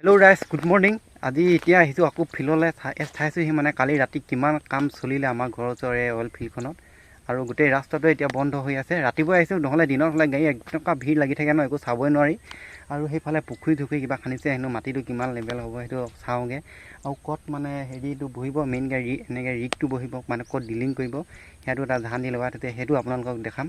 Hello' ৰাইজ, good morning. আজি এতিয়া আহিছোঁ আকৌ ফিল্ডলৈ চাইছোঁহি মানে কালি ৰাতি কিমান কাম চলিলে আমাৰ ঘৰৰ ওচৰৰে অইল ফিল্ডখনত। আৰু গোটেই ৰাস্তাটো এতিয়া বন্ধ হৈ আছে। ৰাতিপুৱা আহিছোঁ, নহ'লে দিনত হ'লে গাড়ী একদম ভিৰ লাগি থাকে ন, একো চাবই নোৱাৰি। আৰু সেইফালে পুখুৰী কিবা খান্দিছে হেনো, মাটিটো কিমান লেভেল হ'ব সেইটো চাওঁগৈ। আৰু ক'ত মানে হেৰিটো বহিব, মেইন গাড়ী এনেকৈ ৰিগটো বহিব, মানে ক'ত ডিলিং কৰিব, সেইটো এটা ধান দি লগাই থৈছে, সেইটো আপোনালোকক দেখাম।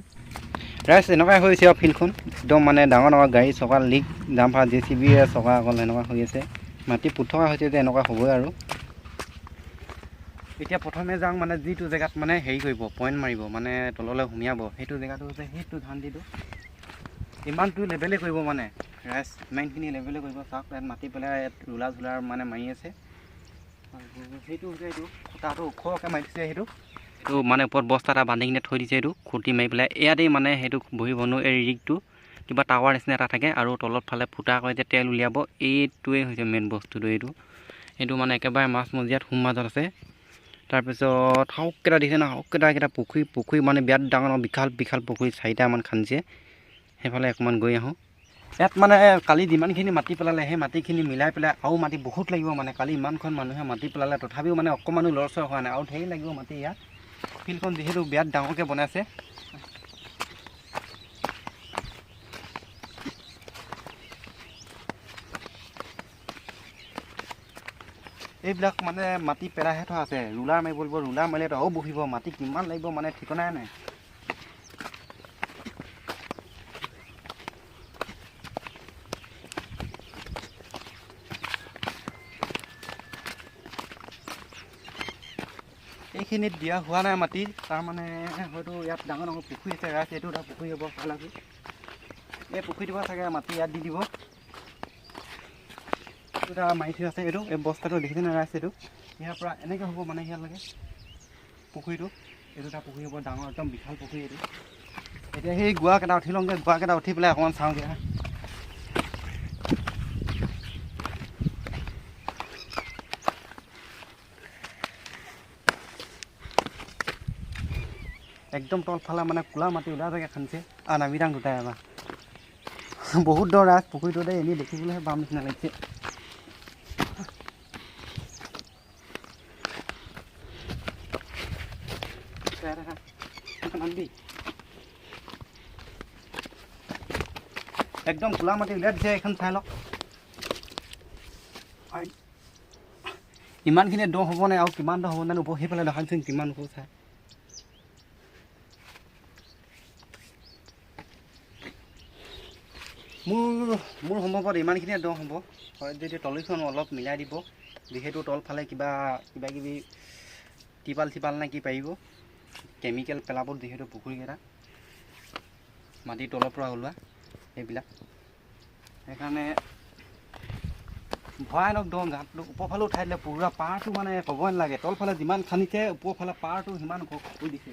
ৰাইজ এনেকুৱাই হৈছে আৰু ফিল্ডখন একদম মানে ডাঙৰ গাড়ী চকা লিক, ডাম্পাৰ JCB চকা অকল এনেকুৱা হৈ আছে। মাটি পুত থকা হৈছে যে এনেকুৱা হ'বই আৰু। এতিয়া প্ৰথমে যাওঁ মানে যিটো জেগাত মানে হেৰি কৰিব, পইণ্ট মাৰিব, মানে তললৈ সুমিয়াব, সেইটো জেগাটো হৈছে সেইটো ধানটিটো। ইমানটো লেভেলেই কৰিব মানে ৰাইজ, ইমানখিনি লেভেলে কৰিব। চাওক ইয়াত মাতি পেলাই ইয়াত ৰোলাৰ মানে মাৰি আছে। সেইটো হৈছে এইটো খুটাটো ওখকৈ মাৰি দিছে, সেইটো মানে ওপৰত বস্তা এটা বান্ধি কিনে থৈ দিছে। এইটো খুঁটি মাৰি পেলাই ইয়াতেই মানে সেইটো বহিবনো এই ৰিগটো কিবা টাৱাৰ নিচিনা এটা থাকে, আৰু তলত ফালে ফুটা কৰি যে তেল উলিয়াব, এইটোৱে হৈছে মেইন বস্তুটো। এইটো মানে একেবাৰে মাজমজিয়াত সোঁ মাজত আছে। তাৰপিছত হাউকেইটা দিছে না, হাউকেইটা পুখুৰী মানে বিৰাট ডাঙৰ বিশাল পুখুৰী 4টামান খান্দিছে। সেইফালে অকণমান গৈ আহোঁ। ইয়াত মানে কালি যিমানখিনি মাটি পেলালে, সেই মাটিখিনি মিলাই পেলাই আৰু মাটি বহুত লাগিব। মানে কালি ইমানখন মানুহে মাটি পেলালে, তথাপিও মানে অকণমানো লৰচৰ হোৱা নাই, আৰু ঢেৰ লাগিব মাটি। ইয়াত ফিল্ডখন যিহেতু বিৰাট ডাঙৰকৈ বনাইছে। এইবিলাক মানে মাটি পেলাইহে থোৱা আছে, ৰোলাৰ মাৰিব লাগিব। ৰোলাৰ মাৰিলেতো আৰু বহিব, মাটি কিমান লাগিব মানে ঠিকনাই নাই। এইখিনিত দিয়া হোৱা নাই মাটি, তাৰমানে হয়তো ইয়াত ডাঙৰ পুখুৰী আছে। ৰাইজ এইটো এটা পুখুৰী হ'ব ভাল লাগে। এই পুখুৰীটোৰ পৰা চাগে মাটি ইয়াত দি দিব। এইটো এটা মাৰি থৈ আছে, এই বস্তাটো দেখিছেনে ৰাইজ? ইয়াৰ পৰা এনেকৈ হ'ব মানে ইয়ালৈকে পুখুৰীটো। এইটো এটা পুখুৰী হ'ব ডাঙৰ, একদম বিশাল পুখুৰী এইটো। এতিয়া সেই গুৱাকেইটা উঠি লওঁগৈ, গুৱাকেইটা উঠি পেলাই অকণমান চাওঁগৈ। একদম তলফালে মানে কোলা মাটি ওলাই জেগা খান্দিছে। নামি যাওঁ দুটাই এবাৰ। বহুত দৰ ৰাইজ পুখুৰীটোতে, এনেই দেখিবলৈহে বাম নিচিনা লাগিছে। একদম কোলা মাটি উলিয়াই দিছে, এইখন চাই লওক। ইমানখিনি দ হ'ব নে, আৰু কিমান দ হ'ব নে? ওপৰ সেইফালে দেখাচোন কিমান ওপৰ চাই। মোৰ সম্ভৱত ইমানখিনিয়ে দ হ'ব। হয় যদি তলিখন অলপ মিলাই দিব, যিহেতু তলফালে কিবা কিবি টিপাল নে কি পাৰিব, কেমিকেল পেলাব যিহেতু পুখুৰীকেইটা মাটিৰ তলৰ পৰা ওলোৱা এইবিলাক। সেইকাৰণে ভয়ানক দ, গাঁতটো ওপৰফালে উঠাই দিলে পুৰা পাৰটো মানে ক'বই নালাগে। তলফালে যিমান খান্দিছে, ওপৰফালে পাৰটো সিমান কৰি দিছে।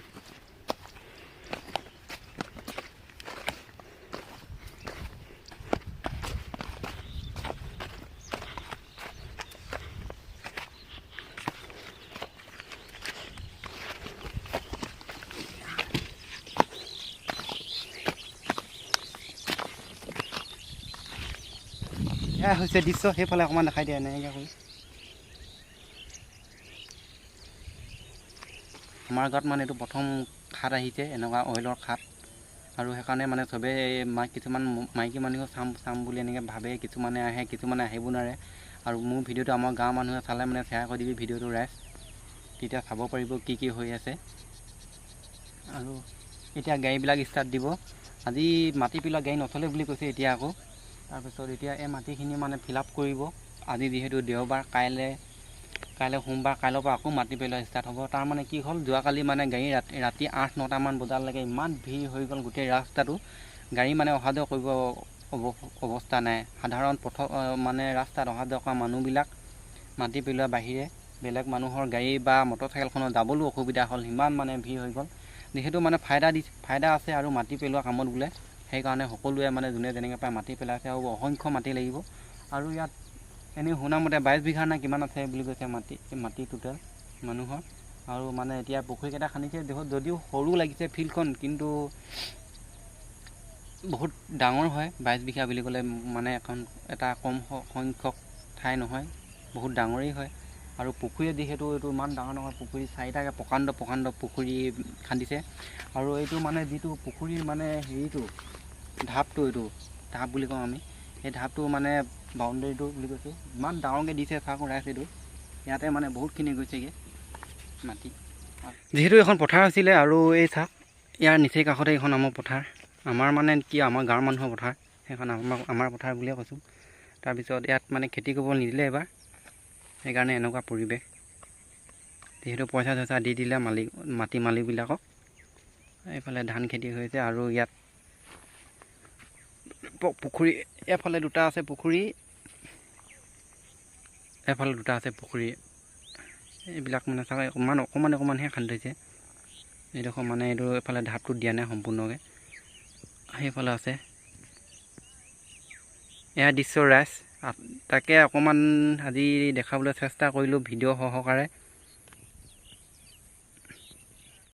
এয়া হৈছে দৃশ্য, সেইফালে অকণমান দেখাই দিয়ে এনেকৈ কৰি। আমাৰ গাঁৱত মানে এইটো প্ৰথম খাট আহিছে, এনেকুৱা অইলৰ খাট। আৰু সেইকাৰণে মানে চবেই কিছুমান মাইকী মানুহেও চাম বুলি এনেকৈ ভাবে। কিছুমানে আহে, কিছুমানে আহিব নোৱাৰে। আৰু মোৰ ভিডিঅ'টো আমাৰ গাঁৱৰ মানুহে চালে মানে শ্বেয়াৰ কৰি দিবি ভিডিঅ'টো ৰাইজ, তেতিয়া চাব পাৰিব কি হৈ আছে। আৰু এতিয়া গাড়ীবিলাক ষ্টাৰ্ট দিব। আজি মাটি পেলোৱা গাড়ী নচলে বুলি কৈছে এতিয়া আকৌ। তাৰপিছত এতিয়া এই মাটিখিনি মানে ফিল আপ কৰিব। আজি যিহেতু দেওবাৰ, কাইলৈ সোমবাৰ, কাইলৈৰ পৰা আকৌ মাটি পেলোৱা ষ্টাৰ্ট হ'ব। তাৰমানে কি হ'ল, যোৱাকালি মানে গাড়ী ৰাতি 8-9টামান বজালৈকে ইমান ভিৰ হৈ গ'ল গোটেই ৰাস্তাটো। গাড়ী মানে অহা যোৱা কৰিব অৱস্থা নাই। সাধাৰণ মানে ৰাস্তাত অহা যোৱা কৰা মানুহবিলাক মাটি পেলোৱা বাহিৰে বেলেগ মানুহৰ গাড়ী বা মটৰচাইকেলখনত যাবলৈও অসুবিধা হ'ল, সিমান মানে ভিৰ হৈ গ'ল। যিহেতু মানে ফাইদা আছে আৰু মাটি পেলোৱা কামত বোলে, সেইকাৰণে সকলোৱে মানে যোনে যেনেকৈ পায় মাটি পেলাইছে। আৰু অসংখ্য মাটি লাগিব। আৰু ইয়াত এনেই শুনামতে 22 বিঘা নে কিমান আছে বুলি কৈছে মাটি টোটেল মানুহৰ। আৰু মানে এতিয়া পুখুৰীকেইটা খান্দিছে, যদিও সৰু লাগিছে ফিল্ডখন, কিন্তু বহুত ডাঙৰ হয়। 22 বিঘা বুলি ক'লে মানে এটা কম সংখ্যক ঠাই নহয়, বহুত ডাঙৰেই হয়। আৰু পুখুৰীয়ে যিহেতু এইটো ইমান ডাঙৰ ডাঙৰ পুখুৰী, 4টাকৈ প্ৰকাণ্ড পুখুৰী খান্দিছে। আৰু এইটো মানে যিটো পুখুৰীৰ মানে হেৰিটো ঢাপটো, এইটো ঢাপ বুলি কওঁ আমি, সেই ঢাপটো মানে বাউণ্ডেৰীটো বুলি কৈছোঁ, ইমান ডাঙৰকৈ দিছে চাওক ৰাইজ। এইটো ইয়াতে মানে বহুতখিনি গৈছেগৈ মাটি। যিহেতু এখন পথাৰ আছিলে, আৰু এই চাওক ইয়াৰ নিচেই কাষতে এইখন আমাৰ পথাৰ, আমাৰ মানে কি আমাৰ গাঁৱৰ মানুহৰ পথাৰ, সেইখন আমাৰ পথাৰ বুলিয়ে কৈছোঁ। তাৰপিছত ইয়াত মানে খেতি কৰিব নিদিলে এবাৰ, সেইকাৰণে এনেকুৱা পৰিৱেশ। যিহেতু পইচা চইচা দি দিলে মাটি মালিকবিলাকক। এইফালে ধান খেতি হৈছে, আৰু ইয়াত পুখুৰী এফালে 2টা আছে পুখুৰী, এফালে 2টা আছে পুখুৰী। এইবিলাক মানে চাওক অকণমানহে খান্দি থৈছে। এইডোখৰ মানে এইটো এফালে ঢাপটো দিয়া নাই সম্পূৰ্ণকৈ, সেইফালে আছে। এয়া দৃশ্য ৰাইজ, তাকে অকণমান আজি দেখাবলৈ চেষ্টা কৰিলোঁ ভিডিঅ' সহকাৰে।